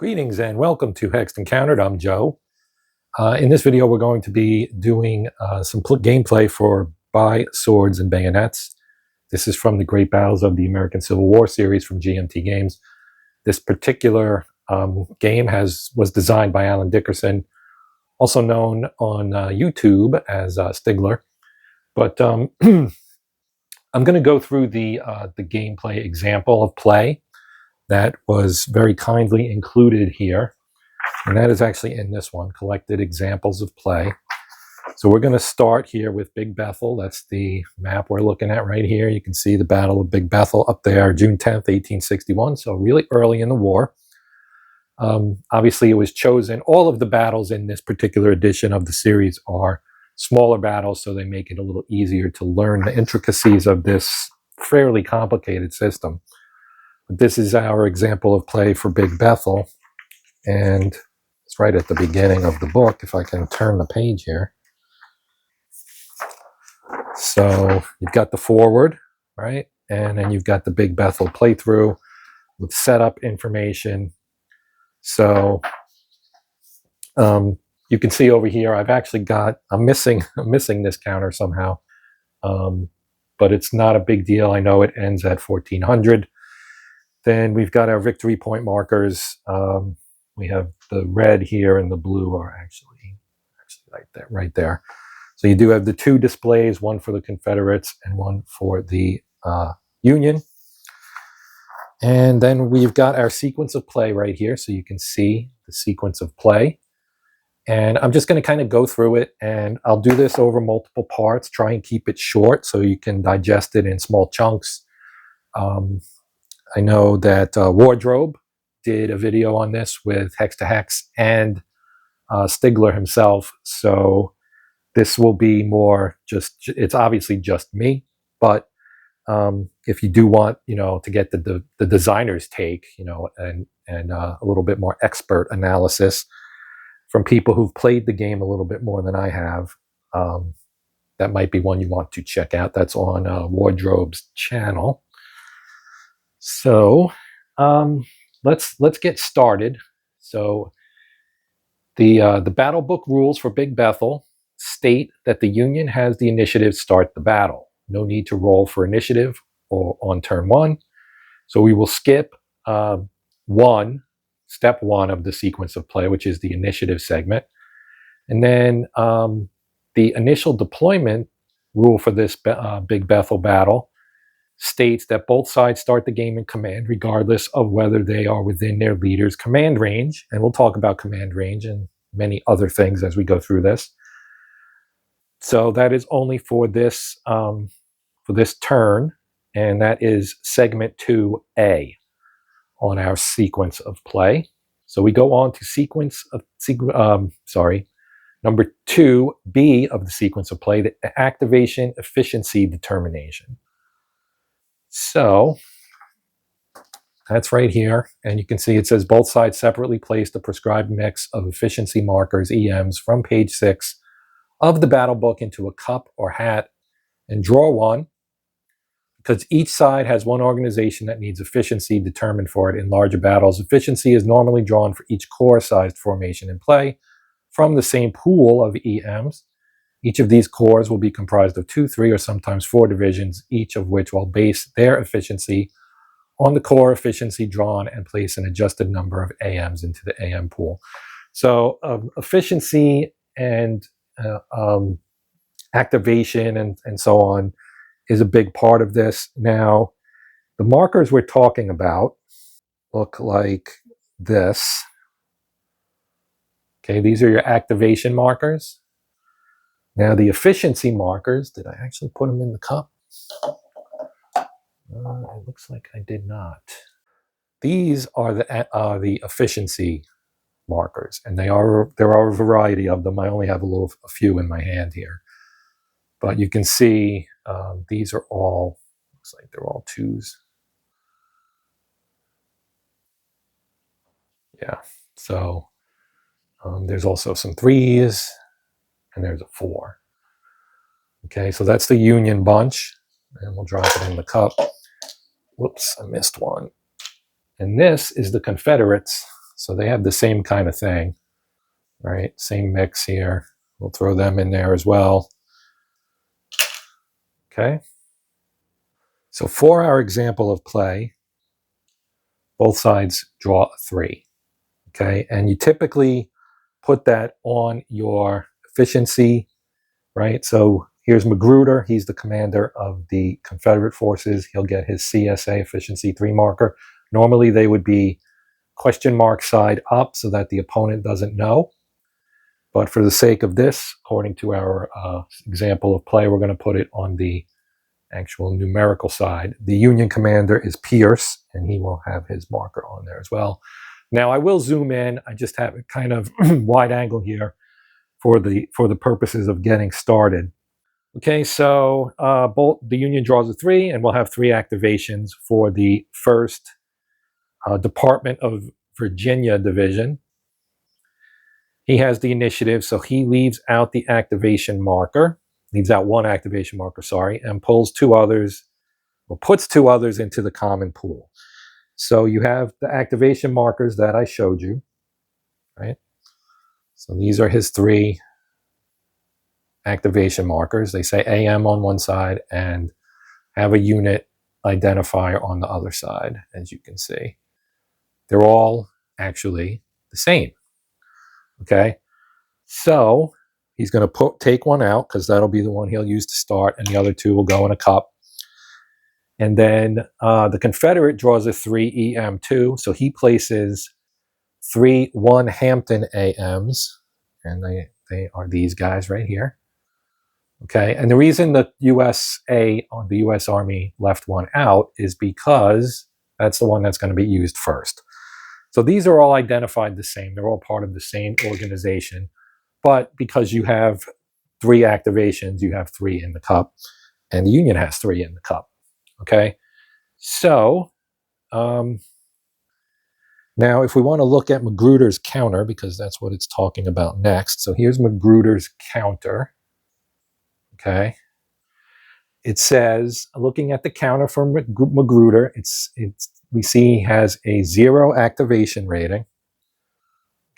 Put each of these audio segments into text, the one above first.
Greetings and welcome to Hexed Encountered. I'm Joe. In this video, we're going to be doing some gameplay for By Swords and Bayonets. This is from the Great Battles of the American Civil War series from GMT Games. This particular game was designed by Allen Dickerson, also known on YouTube as Stigler. But I'm going to go through the gameplay example of play that was very kindly included here, and that is actually in this one, Collected Examples of Play. So we're going to start here with Big Bethl. That's the map we're looking at right here. You can see the Battle of Big Bethl up there, June 10th, 1861, so really early in the war. Obviously, it was chosen, all of the battles in this particular edition of the series are smaller battles, so they make it a little easier to learn the intricacies of this fairly complicated system. This is our example of play for Big Bethl, and it's right at the beginning of the book, if I can turn the page here. So you've got the forward, right? And then you've got the Big Bethl playthrough with setup information. So you can see over here, I've actually got, I'm missing this counter somehow, but it's not a big deal. I know it ends at 1400. Then we've got our victory point markers. We have the red here and the blue are actually right there. So you do have the two displays, one for the Confederates and one for the Union. And then we've got our sequence of play right here, so you can see the sequence of play. And I'm just going to kind of go through it, and I'll do this over multiple parts, try and keep it short so you can digest it in small chunks. I know that Wardrobe did a video on this with Hex to Hex and Stigler himself, so this will be more it's obviously just me, but if you do want, to get the designer's take, and a little bit more expert analysis from people who've played the game a little bit more than I have, that might be one you want to check out. That's on Wardrobe's channel. So let's get started. So the battle book rules for Big Bethl state that the Union has the initiative start the battle. No need to roll for initiative or on turn one. So we will skip step one of the sequence of play, which is the initiative segment. And then the initial deployment rule for this Big Bethl battle states that both sides start the game in command, regardless of whether they are within their leader's command range. And we'll talk about command range and many other things as we go through this. So that is only for this turn, and that is segment 2A on our sequence of play. So we go on to number 2B of the sequence of play, the activation efficiency determination. So that's right here, and you can see it says both sides separately place the prescribed mix of efficiency markers, EMs, from page 6 of the battle book into a cup or hat and draw one, because each side has one organization that needs efficiency determined for it in larger battles. Efficiency is normally drawn for each corps-sized formation in play from the same pool of EMs. Each of these corps will be comprised of 2, 3, or sometimes 4 divisions, each of which will base their efficiency on the corps efficiency drawn and place an adjusted number of AMs into the AM pool. So efficiency and activation and so on is a big part of this. Now, the markers we're talking about look like this. Okay, these are your activation markers. Now, the efficiency markers, did I actually put them in the cup? It looks like I did not. These are the efficiency markers, and there are a variety of them. I only have a few in my hand here. But you can see these are all, looks like they're all 2s. Yeah, so there's also some 3s, and there's a 4. Okay, so that's the Union bunch, and we'll drop it in the cup. Whoops, I missed one. And this is the Confederates. So they have the same kind of thing, right? Same mix here. We'll throw them in there as well. Okay. So for our example of play, both sides draw a 3. Okay. And you typically put that on your efficiency, right? So here's Magruder. He's the commander of the Confederate forces. He'll get his CSA efficiency 3 marker. Normally they would be question mark side up so that the opponent doesn't know. But for the sake of this, according to our example of play, we're going to put it on the actual numerical side. The Union commander is Pierce, and he will have his marker on there as well. Now I will zoom in. I just have it kind of wide angle here for the purposes of getting started. Okay, so both the Union draws a 3, and we'll have 3 activations for the 1st Department of Virginia division. He has the initiative, so he leaves out the activation marker, leaves out 1 activation marker, sorry, and pulls 2 others, or puts 2 others into the common pool. So you have the activation markers that I showed you, right? So these are his 3 activation markers. They say AM on one side and have a unit identifier on the other side, as you can see. They're all actually the same. Okay, so he's going to take 1 out because that'll be the one he'll use to start, and the other 2 will go in a cup. And then the Confederate draws a 3 EM2, so he places 3 1 Hampton AMs, and they are these guys right here. Okay, and the reason the USA, or the U.S. Army, left 1 out is because that's the one that's going to be used first. So these are all identified the same. They're all part of the same organization. But because you have 3 activations, you have 3 in the cup, and the Union has 3 in the cup. Okay, so now if we want to look at Magruder's counter, because that's what it's talking about next. So here's Magruder's counter. Okay, it says, looking at the counter for Magruder, we see he has a 0 activation rating.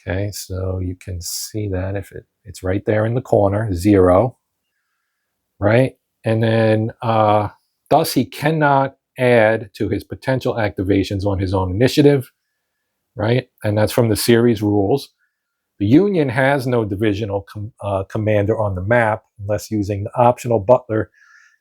Okay, so you can see that if it's right there in the corner, 0, right? And then thus he cannot add to his potential activations on his own initiative, right? And that's from the series rules. The Union has no divisional commander on the map unless using the optional Butler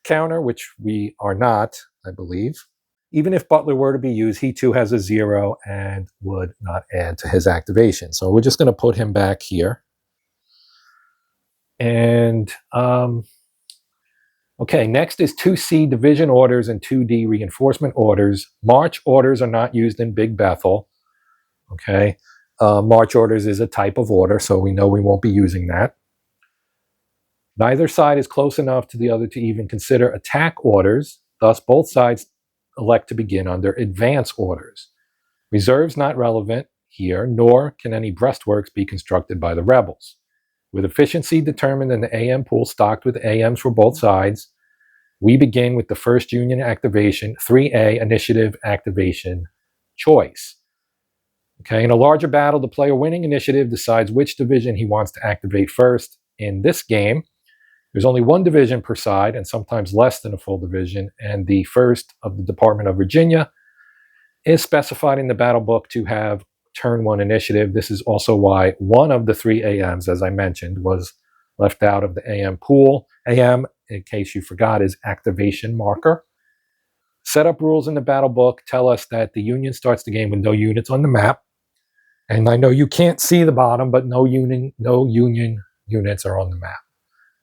counter, which we are not, I believe. Even if Butler were to be used, he too has a 0 and would not add to his activation. So we're just going to put him back here. And okay, next is 2C division orders and 2D reinforcement orders. March orders are not used in Big Bethl. Okay, march orders is a type of order, so we know we won't be using that. Neither side is close enough to the other to even consider attack orders. Thus, both sides elect to begin under advance orders. Reserves not relevant here, nor can any breastworks be constructed by the rebels. With efficiency determined and the AM pool stocked with AMs for both sides, we begin with the 1st Union activation, 3A initiative activation choice. Okay, in a larger battle, the player winning initiative decides which division he wants to activate first. In this game, there's only 1 division per side, and sometimes less than a full division, and the 1st of the Department of Virginia is specified in the battle book to have turn 1 initiative. This is also why 1 of the 3 AMs, as I mentioned, was left out of the AM pool. AM, in case you forgot, is activation marker. Setup rules in the battle book tell us that the Union starts the game with no units on the map. And I know you can't see the bottom, but no Union units are on the map.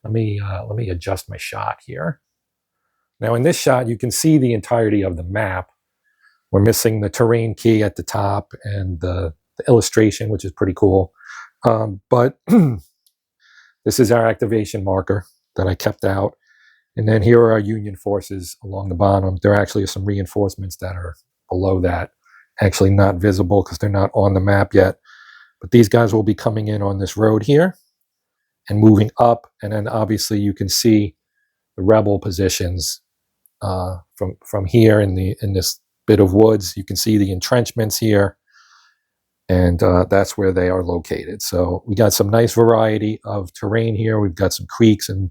Let me adjust my shot here. Now in this shot, you can see the entirety of the map. We're missing the terrain key at the top and the illustration, which is pretty cool. But this is our activation marker that I kept out. And then here are our Union forces along the bottom. There actually are some reinforcements that are below that, actually not visible because they're not on the map yet. But these guys will be coming in on this road here and moving up. And then obviously you can see the rebel positions from here in this bit of woods. You can see the entrenchments here. And that's where they are located. So we got some nice variety of terrain here. We've got some creeks and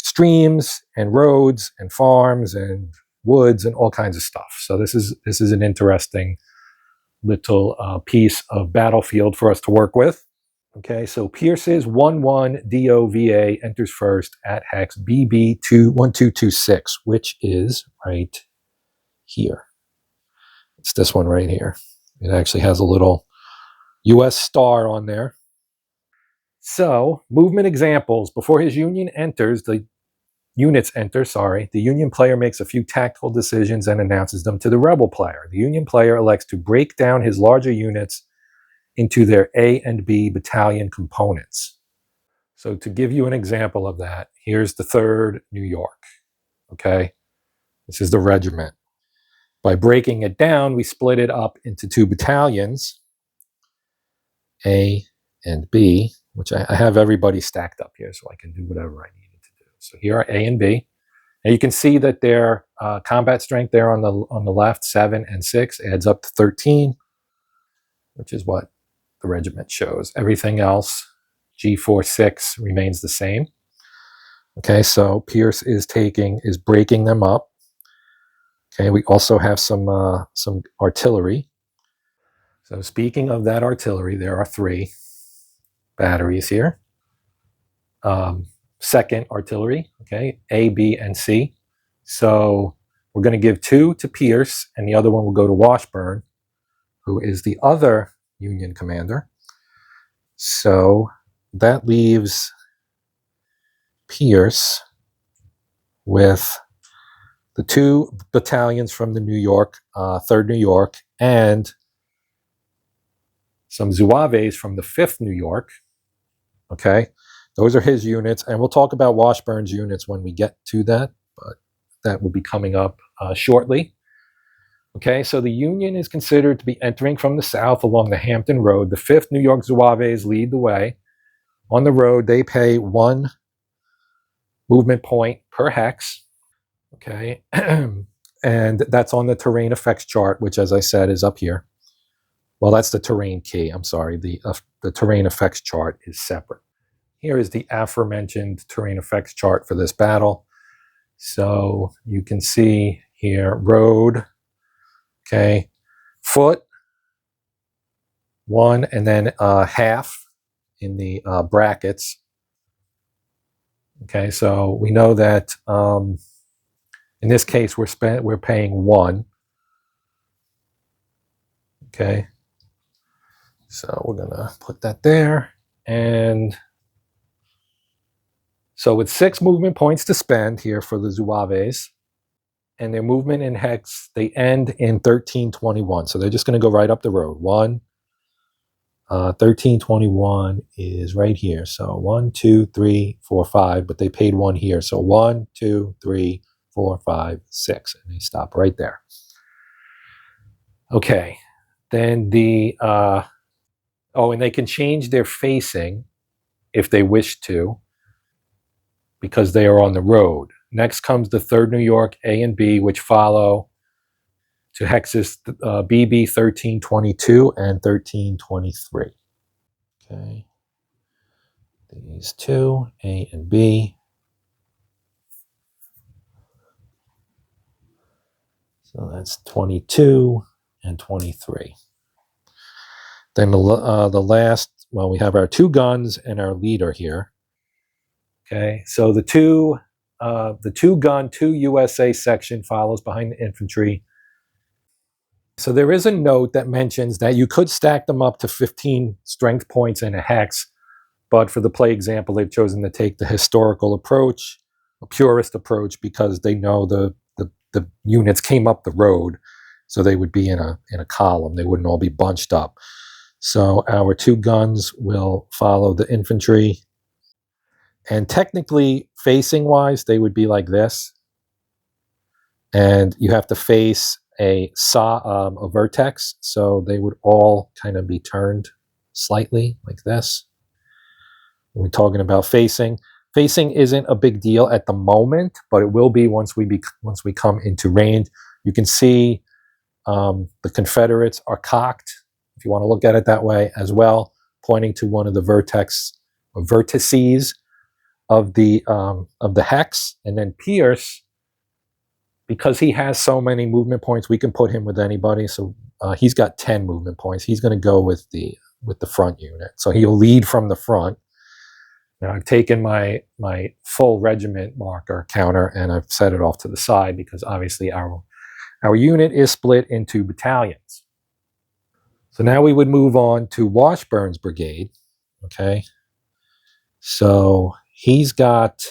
streams and roads and farms and woods and all kinds of stuff. So this is an interesting little piece of battlefield for us to work with. Okay, so Pierce's 1/1 DOVA enters first at hex BB21226, which is right here. It's this one right here. It actually has a little US star on there. So, movement examples. Before his units enter, the Union player makes a few tactical decisions and announces them to the Rebel player. The Union player elects to break down his larger units into their A and B battalion components. So to give you an example of that, here's the 3rd New York, okay? This is the regiment. By breaking it down, we split it up into 2 battalions, A and B, which I have everybody stacked up here so I can do whatever I needed to do. So here are A and B. And you can see that their combat strength there on the left, 7 and 6, adds up to 13, which is what the regiment shows. Everything else, G46, remains the same. Okay, so Pierce is breaking them up. Okay, we also have some artillery. So speaking of that artillery, there are 3 batteries here. 2nd artillery, okay, A, B, and C. So we're going to give 2 to Pierce, and the other one will go to Washburn, who is the other Union commander. So that leaves Pierce with the 2 battalions from the New York, 3rd New York, and some Zouaves from the 5th New York. Okay, those are his units, and we'll talk about Washburn's units when we get to that, but that will be coming up shortly. Okay, so the Union is considered to be entering from the south along the Hampton Road. The 5th New York Zouaves lead the way. On the road, they pay 1 movement point per hex. Okay, and that's on the terrain effects chart, which, as I said, is up here. Well, that's the terrain key. I'm sorry. The terrain effects chart is separate. Here is the aforementioned terrain effects chart for this battle. So you can see here, road, okay, foot, 1, and then half in the brackets. Okay, so we know that in this case we're paying 1. Okay, so we're gonna put that there, and so with 6 movement points to spend here for the Zouaves, and their movement in hex, they end in 1321. So they're just going to go right up the road. 1321 is right here. So 1, 2, 3, 4, 5, but they paid 1 here. So 1, 2, 3, 4, 5, 6, and they stop right there. Okay, then and they can change their facing if they wish to, because they are on the road. Next comes the 3rd New York A and B, which follow to hexes BB 1322 and 1323. Okay, these 2, A and B. So that's 22 and 23. Then the last, well, we have our 2 guns and our leader here. Okay, so the 2 gun, 2 USA section follows behind the infantry. So there is a note that mentions that you could stack them up to 15 strength points in a hex, but for the play example, they've chosen to take the historical approach, a purist approach, because they know the units came up the road, so they would be in a column. They wouldn't all be bunched up. So our 2 guns will follow the infantry. And technically, facing-wise, they would be like this. And you have to face a vertex, so they would all kind of be turned slightly like this. We're talking about facing. Facing isn't a big deal at the moment, but it will be once we come into range. You can see the Confederates are cocked. if you want to look at it that way as well, pointing to one of the vertices of the hex. And then Pierce, because he has so many movement points, we can put him with anybody. So he's got 10 movement points. He's going to go with the front unit. So he'll lead from the front. Now I've taken my full regiment marker counter and I've set it off to the side because obviously our unit is split into battalions. So now we would move on to Washburn's brigade. Okay. So he's got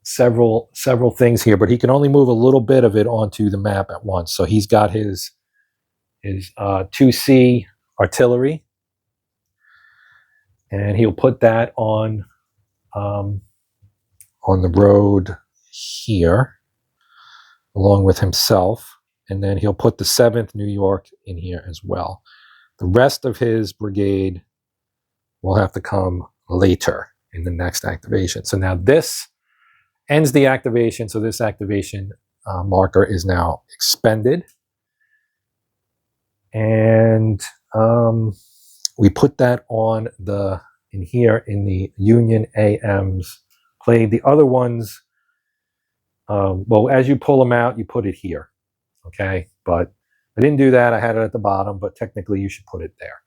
several things here, but he can only move a little bit of it onto the map at once. So he's got his 2C artillery, and he'll put that on the road here, along with himself, and then he'll put the 7th New York in here as well. The rest of his brigade will have to come later in the next activation. So now this ends the activation, so this activation marker is now expended. And we put that on in here in the Union AM's play. The other ones, well, as you pull them out, you put it here, okay? But I didn't do that. I had it at the bottom, but technically you should put it there.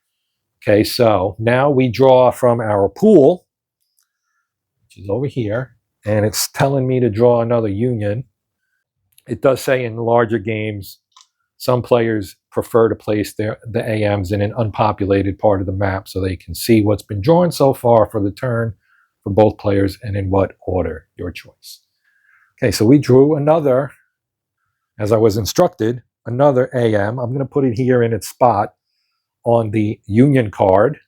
Okay, so now we draw from our pool, which is over here, and it's telling me to draw another Union. It does say in larger games, some players prefer to place the AMs in an unpopulated part of the map so they can see what's been drawn so far for the turn for both players and in what order, your choice. Okay, so we drew another, as I was instructed, another AM. I'm going to put it here in its spot on the Union card.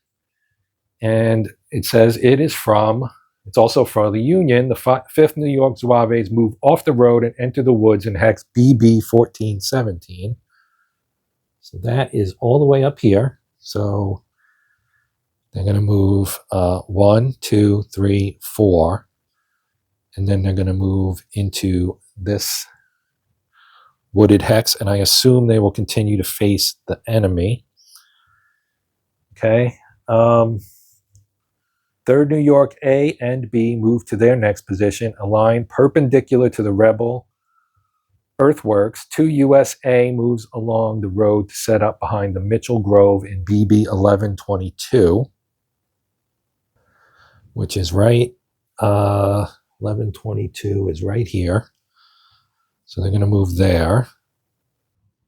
And it says it's also for the Union. The 5th New York Zouaves move off the road and enter the woods in hex BB 1417. So that is all the way up here. So they're going to move 1, 2, 3, 4. And then they're going to move into this wooded hex. And I assume they will continue to face the enemy. Okay. 3rd New York A and B move to their next position, aligned perpendicular to the rebel earthworks. 2 USA moves along the road to set up behind the Mitchell Grove in BB 1122, which is right, 1122 is right here. So they're going to move there.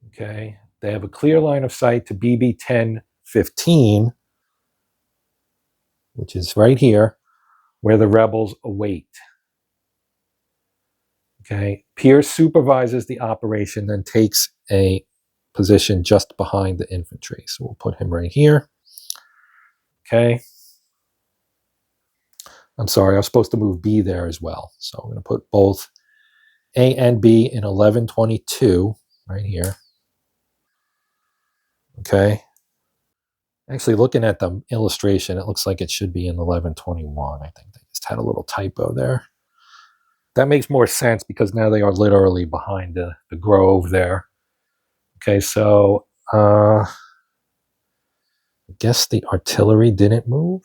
Okay. They have a clear line of sight to BB 1015, which is right here, where the rebels await. Okay, Pierce supervises the operation, then takes a position just behind the infantry. So we'll put him right here. Okay. I'm sorry, I was supposed to move B there as well. So I'm going to put both A and B in 1122 right here. Okay. Actually, looking at the illustration, it looks like it should be in 1121. I think they just had a little typo there. That makes more sense because now they are literally behind the grove there. Okay, so I guess the artillery didn't move.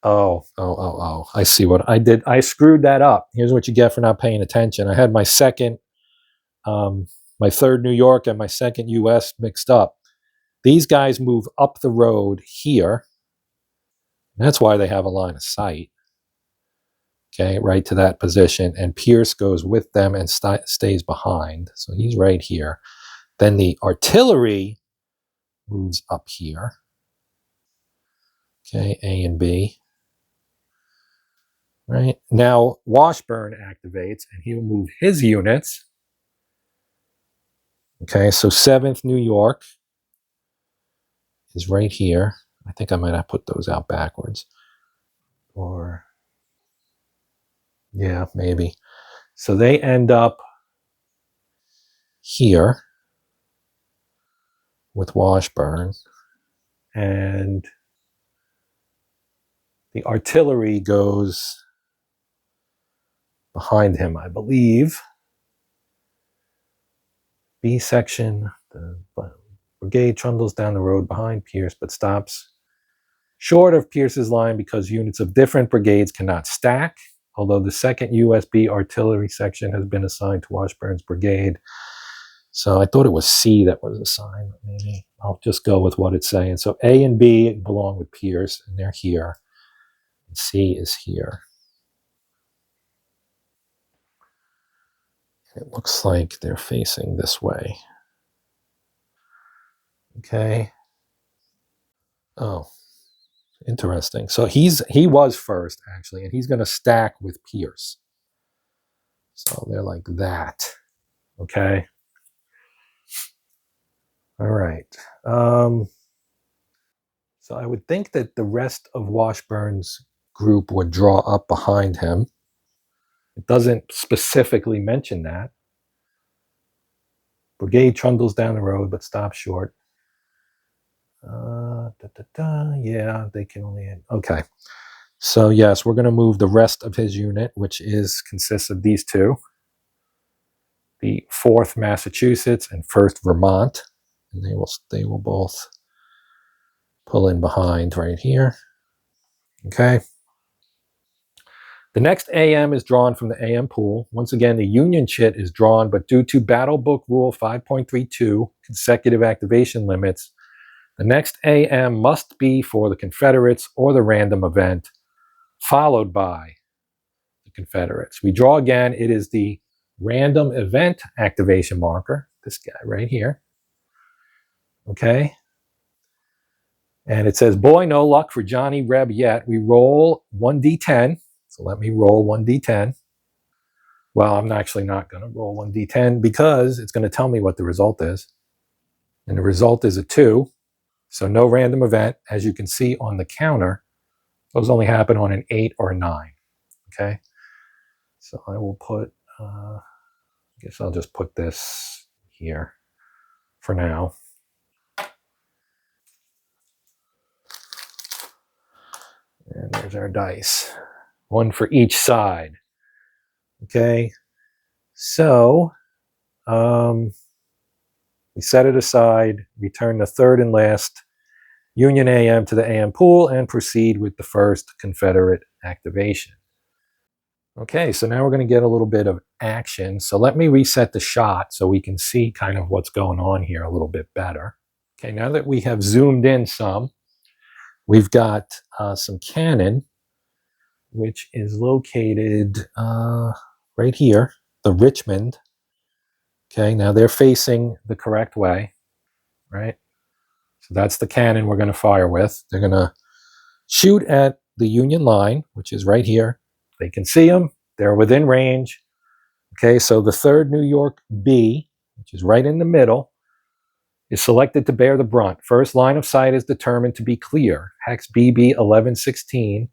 Oh, I see what I did. I screwed that up. Here's what you get for not paying attention. I had my 3rd New York and my 2nd US mixed up. These guys move up the road here. That's why they have a line of sight. Okay, right to that position. And Pierce goes with them and stays behind. So he's right here. Then the artillery moves up here. Okay, A and B. Right. Now Washburn activates and he'll move his units. Okay, so 7th New York is right here. I think I might have put those out backwards. Or, yeah, maybe. So they end up here with Washburn. And the artillery goes behind him, I believe. B section, the brigade trundles down the road behind Pierce, but stops short of Pierce's line because units of different brigades cannot stack, although the 2nd USB artillery section has been assigned to Washburn's brigade. So I thought it was C that was assigned. Maybe I'll just go with what it's saying. So A and B belong with Pierce, and they're here. And C is here. It looks like they're facing this way. Okay. Oh, interesting. So he was first, actually, and he's going to stack with Pierce. So they're like that. Okay. All right. So I would think that the rest of Washburn's group would draw up behind him. It doesn't specifically mention that. Brigade trundles down the road, but stops short. Yeah, they can only... Okay. So yes, we're going to move the rest of his unit, which consists of these two. The 4th Massachusetts and 1st Vermont. And they will both pull in behind right here. Okay. The next AM is drawn from the AM pool. Once again, the Union chit is drawn, but due to Battle Book Rule 5.32, consecutive activation limits, the next AM must be for the Confederates or the random event, followed by the Confederates. We draw again. It is the random event activation marker, this guy right here. Okay. And it says, boy, no luck for Johnny Reb yet. We roll 1d10. So let me roll 1d10. Well, I'm actually not going to roll 1d10 because it's going to tell me what the result is. And the result is a 2. So no random event. As you can see on the counter, those only happen on an 8 or a 9. Okay. So I will put, I guess I'll just put this here for now. And there's our dice. 1 for each side. Okay. So, we set it aside, return the 3rd and last Union AM to the AM pool, and proceed with the 1st Confederate activation. Okay, so now we're going to get a little bit of action. So let me reset the shot so we can see kind of what's going on here a little bit better. Okay, now that we have zoomed in some, we've got some cannon, which is located right here, the Richmond. Okay, now they're facing the correct way, right? So that's the cannon we're going to fire with. They're going to shoot at the Union line, which is right here. They can see them. They're within range. Okay, so the 3rd New York B, which is right in the middle, is selected to bear the brunt. First line of sight is determined to be clear. Hex BB 1116,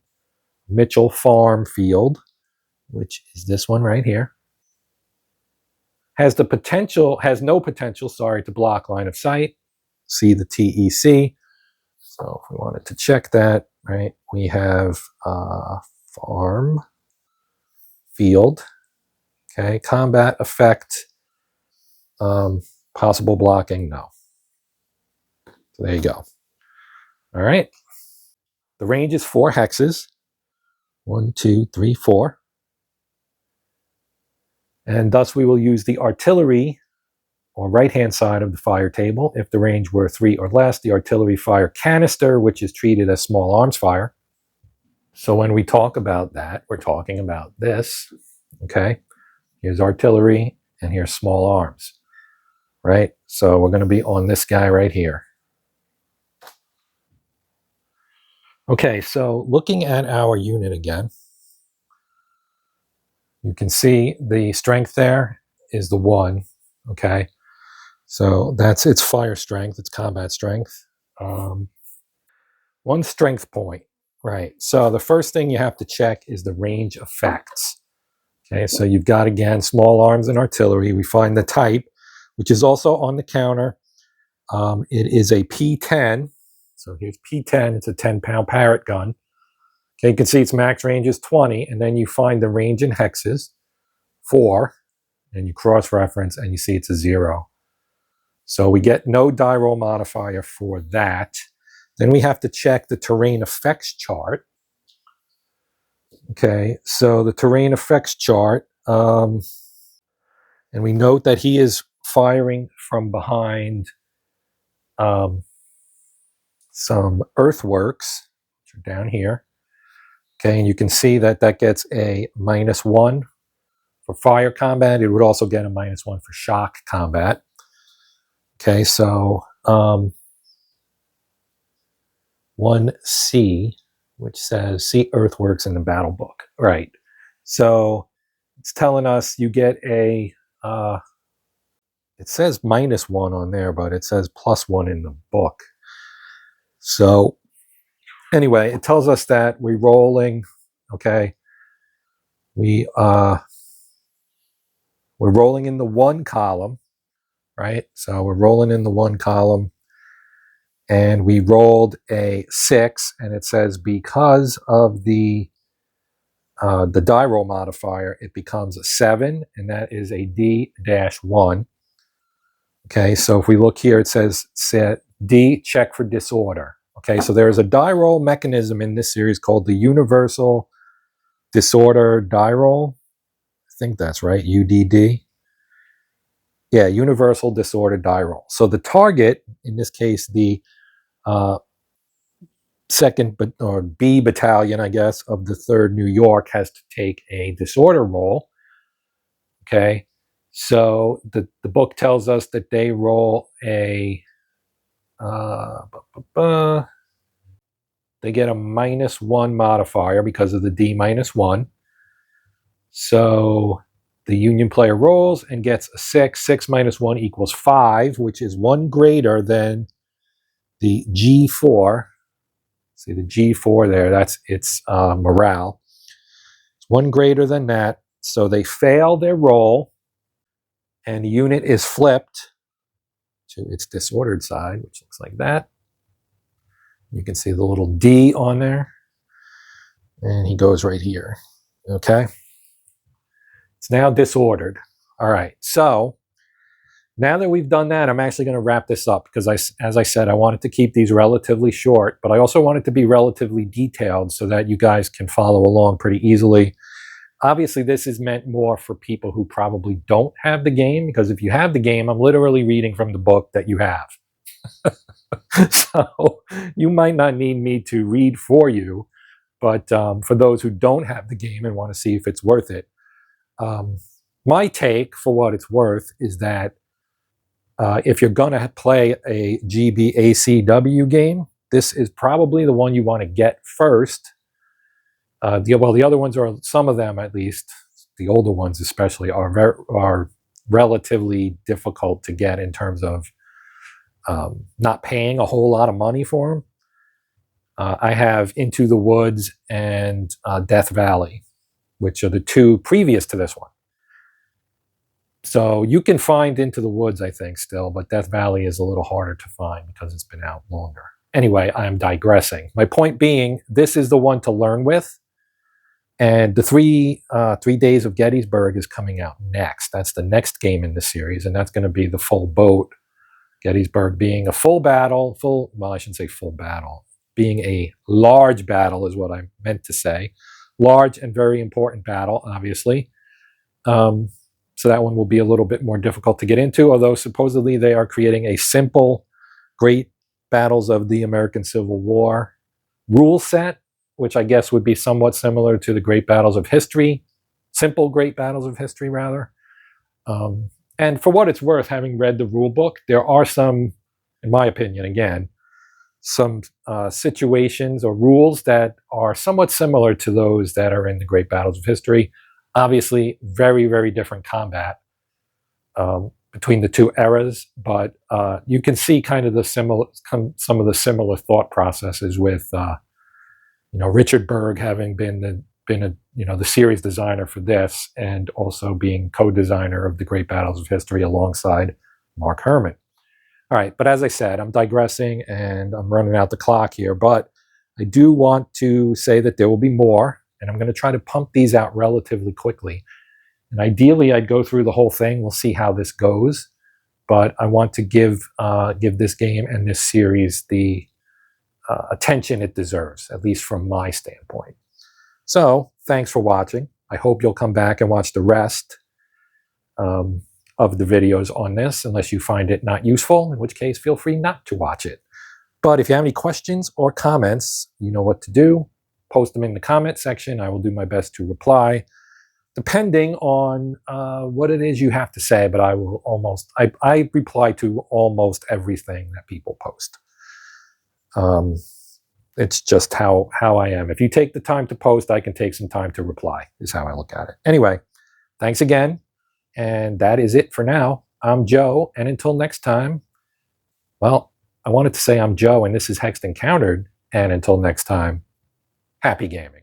Mitchell Farm Field, which is this one right here. Has no potential, to block line of sight. See the TEC. So if we wanted to check that, right, we have farm field. Okay, combat effect, possible blocking, no. So there you go. All right. The range is 4 hexes. 1, 2, 3, 4. And thus we will use the artillery or right-hand side of the fire table. If the range were 3 or less, the artillery fire canister, which is treated as small arms fire. So when we talk about that, we're talking about this. Okay, here's artillery and here's small arms, right? So we're going to be on this guy right here. Okay, so looking at our unit again, you can see the strength there is the 1, okay? So that's its fire strength, its combat strength. 1 strength point, right? So the first thing you have to check is the range effects. Okay, so you've got, again, small arms and artillery. We find the type, which is also on the counter. It is a P10. So here's P10. It's a 10-pound Parrott gun. Okay, you can see its max range is 20, and then you find the range in hexes, 4, and you cross-reference, and you see it's a 0. So we get no die roll modifier for that. Then we have to check the terrain effects chart. Okay, so the terrain effects chart, and we note that he is firing from behind some earthworks, which are down here. Okay, and you can see that that gets a -1 for fire combat. It would also get a -1 for shock combat. Okay, so 1C, which says see earthworks in the battle book. Right. So it's telling us you get a, it says -1 on there, but it says +1 in the book. So anyway, it tells us that we're rolling, okay, we're rolling in the 1 column, right? So we're rolling in the 1 column, and we rolled a 6, and it says because of the die roll modifier, it becomes a 7, and that is a D-1. Okay, so if we look here, it says set D, check for disorder. Okay, so there's a die roll mechanism in this series called the Universal Disorder Die Roll. I think that's right, UDD. Yeah, Universal Disorder Die Roll. So the target, in this case, the 2nd or B Battalion, I guess, of the 3rd New York has to take a disorder roll. Okay, so the book tells us that they roll a, they get a -1 modifier because of the D-1. So the Union player rolls and gets a 6. 6 minus 1 equals 5, which is 1 greater than the G4. See the G4 there, that's its morale. It's 1 greater than that. So they fail their roll, and the unit is flipped to its disordered side, which looks like that. You can see the little D on there, and he goes right here. Okay, it's now disordered. All right, so now that we've done that, I'm actually going to wrap this up because, as I said, I wanted to keep these relatively short, but I also wanted to be relatively detailed so that you guys can follow along pretty easily. Obviously, this is meant more for people who probably don't have the game, because if you have the game, I'm literally reading from the book that you have. So you might not need me to read for you, but for those who don't have the game and want to see if it's worth it, my take, for what it's worth, is that if you're going to play a GBACW game, this is probably the one you want to get first. The other ones are, some of them at least, the older ones especially, are relatively difficult to get in terms of not paying a whole lot of money for them. I have Into the Woods and Death Valley, which are the 2 previous to this one. So you can find Into the Woods, I think, still, but Death Valley is a little harder to find because it's been out longer. Anyway, I'm digressing. My point being, this is the one to learn with. And the 3 Days of Gettysburg is coming out next. That's the next game in the series, and that's going to be the full boat. Gettysburg being a full battle, well, I shouldn't say full battle, being a large battle is what I meant to say. Large and very important battle, obviously. So that one will be a little bit more difficult to get into, although supposedly they are creating a simple Great Battles of the American Civil War rule set, which I guess would be somewhat similar to the Great Battles of History, simple Great Battles of History, rather. And for what it's worth, having read the rule book, there are some, in my opinion, again, some situations or rules that are somewhat similar to those that are in the Great Battles of History. Obviously, very, very different combat between the 2 eras, but you can see kind of some of the similar thought processes with Richard Berg having been the series designer for this, and also being co-designer of the Great Battles of History alongside Mark Herman. All right, but as I said, I'm digressing and I'm running out the clock here, but I do want to say that there will be more, and I'm going to try to pump these out relatively quickly. And ideally, I'd go through the whole thing. We'll see how this goes. but I want to give this game and this series the attention it deserves, at least from my standpoint. So thanks for watching. I hope you'll come back and watch the rest of the videos on this, unless you find it not useful, in which case feel free not to watch it. But if you have any questions or comments, you know what to do. Post them in the comment section. I will do my best to reply, depending on what it is you have to say, but I will I reply to almost everything that people post. It's just how I am. If you take the time to post, I can take some time to reply, is how I look at it. Anyway, thanks again. And that is it for now. I'm Joe, and until next time, well, I wanted to say I'm Joe, and this is Hext Encountered, and until next time, happy gaming.